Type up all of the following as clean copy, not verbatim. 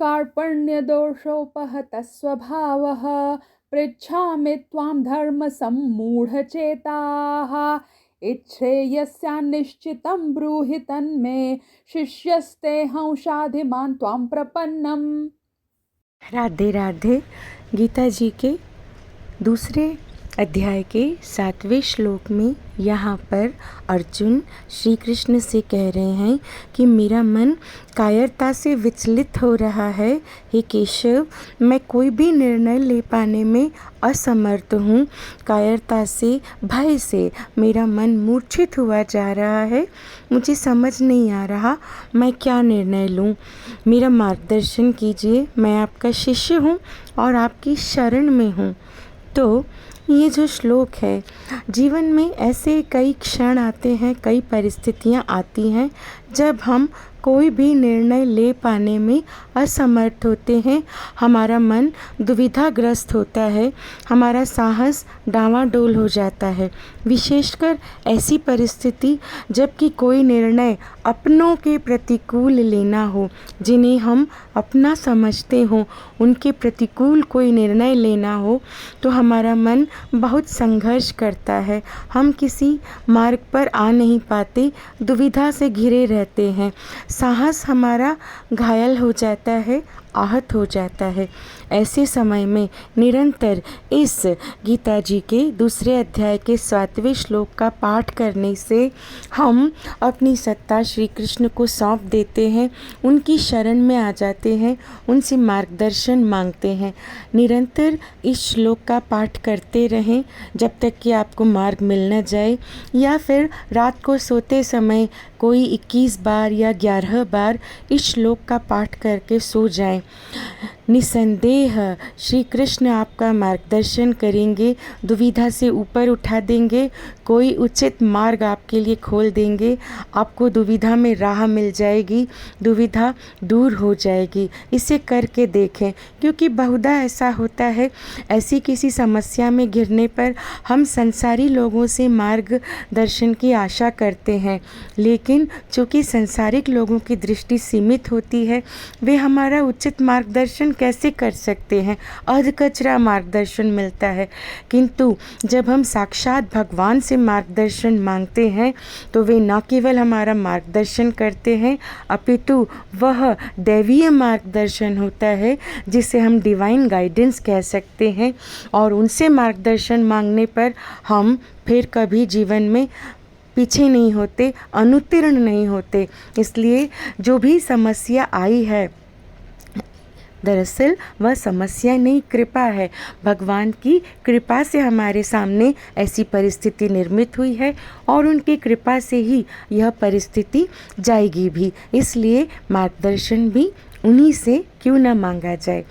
कार्पण्यदोषोपहतः स्वभावः पृच्छामि त्वां धर्मसम्मूढचेताः इच्छ्रेयस्यान्निश्चितं ब्रूहि तन्मे शिष्यस्तेऽहं शाधिमान् त्वां प्रपन्नम्। राधे राधे। गीता जी के दूसरे अध्याय के 7वें श्लोक में यहाँ पर अर्जुन श्री कृष्ण से कह रहे हैं कि मेरा मन कायरता से विचलित हो रहा है। हे केशव, मैं कोई भी निर्णय ले पाने में असमर्थ हूँ। कायरता से, भय से मेरा मन मूर्छित हुआ जा रहा है। मुझे समझ नहीं आ रहा मैं क्या निर्णय लूँ। मेरा मार्गदर्शन कीजिए। मैं आपका शिष्य हूँ और आपकी शरण में हूँ। तो ये जो श्लोक है, जीवन में ऐसे कई क्षण आते हैं, कई परिस्थितियाँ आती हैं जब हम कोई भी निर्णय ले पाने में असमर्थ होते हैं। हमारा मन दुविधाग्रस्त होता है, हमारा साहस डांवाडोल हो जाता है। विशेषकर ऐसी परिस्थिति जबकि कोई निर्णय अपनों के प्रतिकूल लेना हो, जिन्हें हम अपना समझते हों, उनके प्रतिकूल कोई निर्णय लेना हो, तो हमारा मन बहुत संघर्ष करता है। हम किसी मार्ग पर आ नहीं पाते, दुविधा से घिरे रहते हैं। साहस हमारा घायल हो जाता है, आहत हो जाता है। ऐसे समय में निरंतर इस गीता जी के दूसरे अध्याय के 7वें श्लोक का पाठ करने से हम अपनी सत्ता श्री कृष्ण को सौंप देते हैं, उनकी शरण में आ जाते हैं, उनसे मार्गदर्शन मांगते हैं। निरंतर इस श्लोक का पाठ करते रहें जब तक कि आपको मार्ग मिल न जाए, या फिर रात को सोते समय कोई 21 बार या 11 बार इस श्लोक का पाठ करके सो जाएं। निसंदेह श्री कृष्ण आपका मार्गदर्शन करेंगे, दुविधा से ऊपर उठा देंगे, कोई उचित मार्ग आपके लिए खोल देंगे। आपको दुविधा में राह मिल जाएगी, दुविधा दूर हो जाएगी। इसे करके देखें, क्योंकि बहुधा ऐसा होता है, ऐसी किसी समस्या में घिरने पर हम संसारी लोगों से मार्गदर्शन की आशा करते हैं, लेकिन चूँकि संसारिक लोगों की दृष्टि सीमित होती है, वे हमारा उचित मार्गदर्शन कैसे कर सकते हैं। अधकचरा मार्गदर्शन मिलता है। किंतु जब हम साक्षात भगवान से मार्गदर्शन मांगते हैं तो वे न केवल हमारा मार्गदर्शन करते हैं, अपितु वह दैवीय मार्गदर्शन होता है, जिसे हम डिवाइन गाइडेंस कह सकते हैं। और उनसे मार्गदर्शन मांगने पर हम फिर कभी जीवन में पीछे नहीं होते, अनुत्तीर्ण नहीं होते। इसलिए जो भी समस्या आई है, दरअसल वह समस्या नहीं, कृपा है। भगवान की कृपा से हमारे सामने ऐसी परिस्थिति निर्मित हुई है और उनकी कृपा से ही यह परिस्थिति जाएगी भी। इसलिए मार्गदर्शन भी उन्हीं से क्यों न मांगा जाए।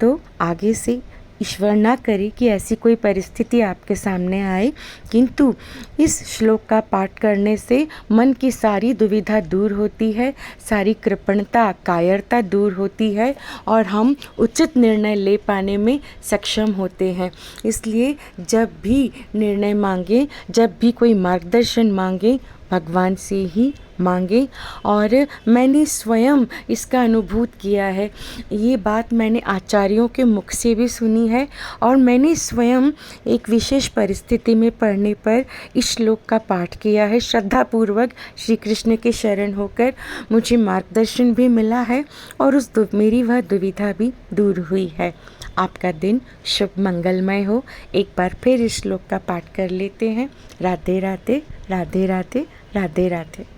तो आगे से ईश्वर ना करे कि ऐसी कोई परिस्थिति आपके सामने आए, किंतु इस श्लोक का पाठ करने से मन की सारी दुविधा दूर होती है, सारी कृपणता, कायरता दूर होती है और हम उचित निर्णय ले पाने में सक्षम होते हैं। इसलिए जब भी निर्णय मांगे, जब भी कोई मार्गदर्शन मांगे, भगवान से ही मांगे। और मैंने स्वयं इसका अनुभूत किया है। ये बात मैंने आचार्यों के मुख से भी सुनी है और मैंने स्वयं एक विशेष परिस्थिति में पढ़ने पर इस श्लोक का पाठ किया है। श्रद्धापूर्वक श्री कृष्ण के शरण होकर मुझे मार्गदर्शन भी मिला है और मेरी वह दुविधा भी दूर हुई है। आपका दिन शुभ मंगलमय हो। एक बार फिर इस श्लोक का पाठ कर लेते हैं। राधे राधे, राधे राधे, राधे राधे।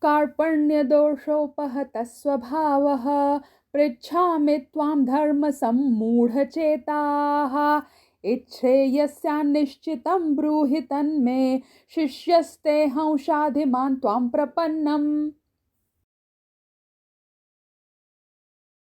कार्पण्यदोषोपहतः स्वभावः पृच्छामि त्वां धर्मसम्मूढचेताः इच्छ्रेयस्यान्निश्चितं ब्रूहि तन्मे शिष्यस्तेऽहं शाधिमान् त्वां प्रपन्नम्।